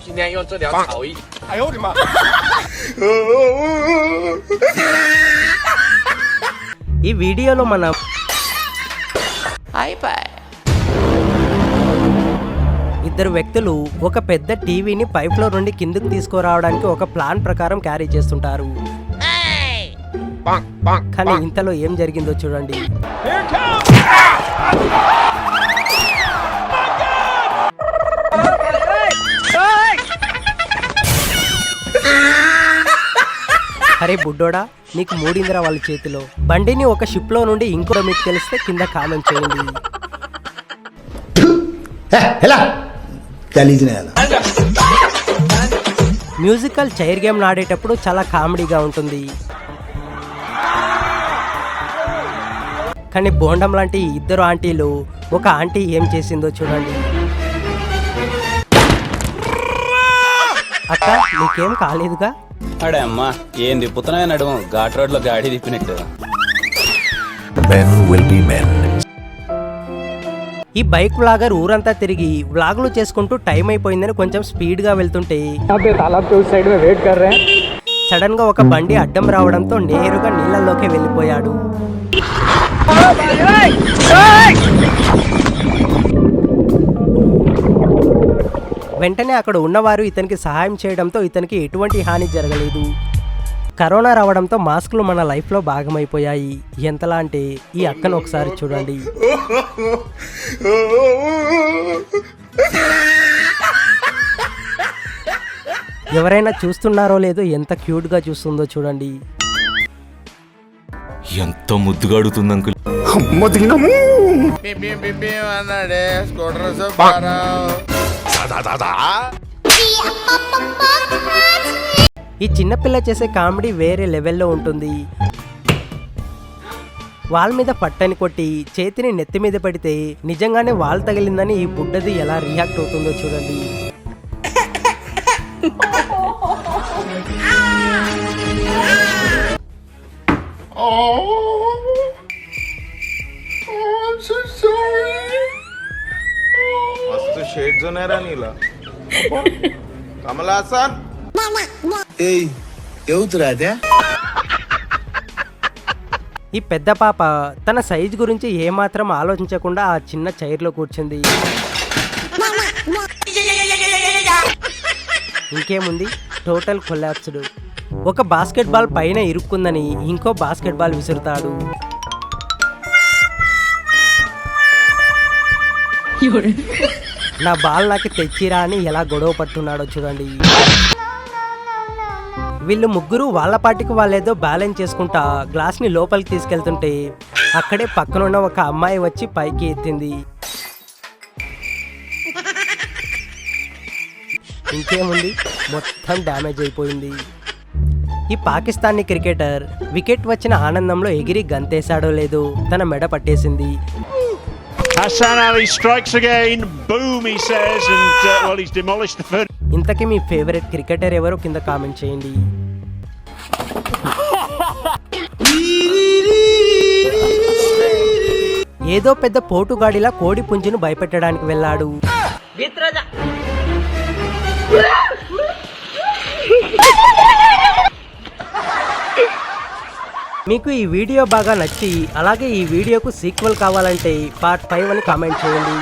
今天用这条草衣。哎呦我的妈！ ఈ వీడియోలో మనం ఇద్దరు వ్యక్తులు ఒక పెద్ద టీవీని పైప్లో నుండి కిందకు తీసుకురావడానికి ఒక ప్లాన్ ప్రకారం క్యారీ చేస్తుంటారు. కానీ ఇంతలో ఏం జరిగిందో చూడండి. అరే బుడ్డోడా, నీకు మూడిందిరా వాళ్ళ చేతిలో. బండిని ఒక షిప్ లో నుండి ఇంకో మీకు తెలిస్తే కింద కామెంట్ చేయండి. మ్యూజికల్ చైర్ గేమ్ ఆడేటప్పుడు చాలా కామెడీగా ఉంటుంది. కానీ బోండం లాంటి ఇద్దరు ఆంటీలు, ఒక ఆంటీ ఏం చేసిందో చూడండి. అక్క నీకేం కాలేదుగా? అడే అమ్మా, ఏం తిప్పుతున్నాయి నడుము, ఘాట్ రోడ్ లో గాడి తిప్పినట్టు. ఈ బైక్ వ్లాగర్ ఊరంతా తిరిగి వ్లాగులు చేసుకుంటూ టైం అయిపోయిందని కొంచెం స్పీడ్ గా వెళ్తుంటే సడన్ గా ఒక బండి అడ్డం రావడంతో నేరుగా నీళ్ళలోకి వెళ్ళిపోయాడు. వెంటనే అక్కడ ఉన్నవారు ఇతనికి సహాయం చేయడంతో ఇతనికి ఎటువంటి హాని జరగలేదు. కరోనా రావడంతో మాస్కులు మన లైఫ్లో భాగమైపోయాయి. ఎంతలా అంటే ఈ అక్కను ఒకసారి చూడండి. ఎవరైనా చూస్తున్నారో లేదో ఎంత క్యూట్గా చూస్తుందో చూడండి. ఎంత ముద్దుగా అడుగుతుంది అంకుల్. అన్నాడే స్కూటర్ సుబ్బారావు. ఈ చిన్నపిల్ల చేసే కామెడీ వేరే లెవెల్లో ఉంటుంది. వాళ్ళ మీద పట్టని కొట్టి చేతిని నెత్తి మీద పడితే నిజంగానే వాల్ తగిలిందని ఈ బుడ్డది ఎలా రియాక్ట్ అవుతుందో చూడండి. मस्त शेड जो नाही राणीला कमला हसन ఈ పెద్ద పాప తన సైజు గురించి ఏమాత్రం ఆలోచించకుండా ఆ చిన్న చైర్లో కూర్చుంది. ఇంకేముంది, టోటల్ కొలాప్స్డ్. ఒక బాస్కెట్ బాల్ పైన ఇరుక్కుందని ఇంకో బాస్కెట్ బాల్ విసురుతాడు. నా బాల్ నాకు తెచ్చిరా అని ఎలా గొడవ పడుతున్నాడో చూడండి. వీళ్ళు ముగ్గురు వాళ్ళ పాటికి వాళ్ళేదో బ్యాలెన్స్ చేసుకుంటా గ్లాస్ ని లోపలికి తీసుకెళ్తుంటే అక్కడే పక్కనున్న ఒక అమ్మాయి వచ్చి పైకి ఎత్తింది. ఇంకేముంది, మొత్తం డ్యామేజ్ అయిపోయింది. ఈ పాకిస్తానీ క్రికెటర్ వికెట్ వచ్చిన ఆనందంలో ఎగిరి గంతేశాడో లేదో తన మెడ పట్టేసింది. Hassan Ali strikes again. Boom, he says, and he's demolished the first. ఇంతకీ మీ ఫేవరెట్ క్రికెటర్ ఎవరో కింద కామెంట్ చేయండి. ఏదో పెద్ద పోటుగాడిలా కోడి పుంజును భయపెట్టడానికి వెళ్ళాడు. మీకు ఈ వీడియో బాగా నచ్చి అలాగే ఈ వీడియోకు సీక్వెల్ కావాలంటే పార్ట్ 5 అని కామెంట్ చేయండి.